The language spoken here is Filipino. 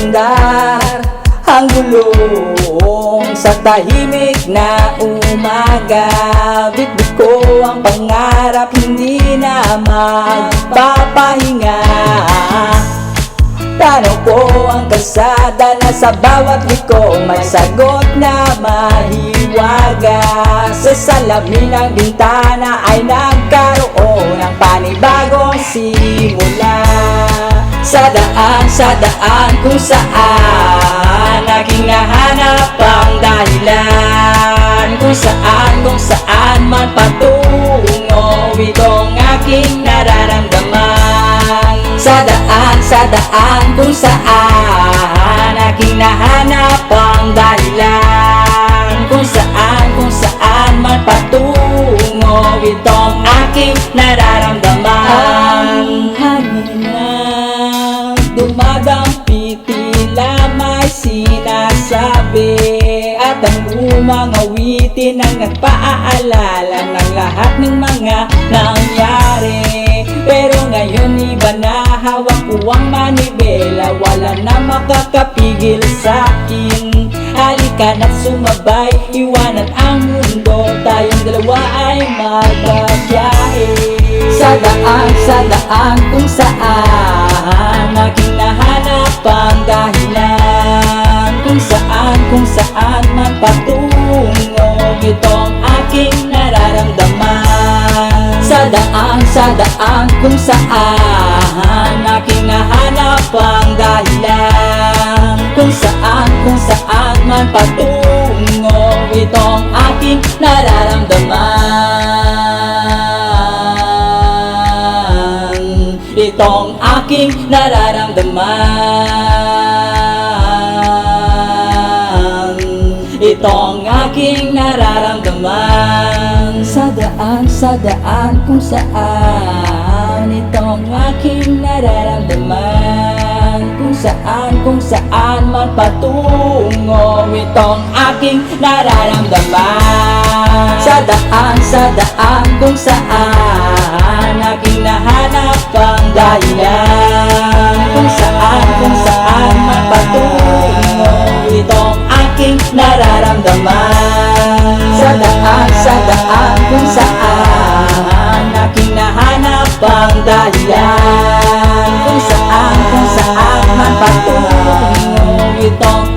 umandar ang gulong sa tahimik na umaga. Bitbit ko ang pangarap, hindi na magpapahinga. Tanong ko ang kalsada na sa bawat liko may sagot na mahiwaga. Sa salamin ng bintana ay nagkaroon ng panibagong simula. Sa daan kung saan aking nahanap ang dahilan. Kung saan man patungo itong aking nararamdaman. Sa daan kung saan aking nahanap ang dahilan. Kung saan man patungo itong aking nararamdaman. Ang hangin na dumadampi tila may sinasabi, at ang lumang awitin ang nagpaaalala ng lahat ng mga nangyari. Pero ngayon iba na, hawak ko ang manibela, wala na makakapigil sa'kin. Halika na't sumabay, iwanan ang mundo, tayong dalawa ay magbabiyahe. Sa daan kung saan aking nahanap ang dahilan. Kung saan man patungo itong aking nararamdaman. Sa daan kung saan aking nahanap ang dahilan. Kung saan man patungo itong aking nararamdaman. Itong aking nararamdaman. Itong aking nararamdaman. Sa daan kung saan itong aking nararamdaman. Kung saan man patungo itong aking nararamdaman. Sa daan kung saan aking nahanap ang dahilan. Kung saan man patungo itong aking nararamdaman. Sa daan kung saan aking nahanap ang dahilan. Kung saan man patungo itong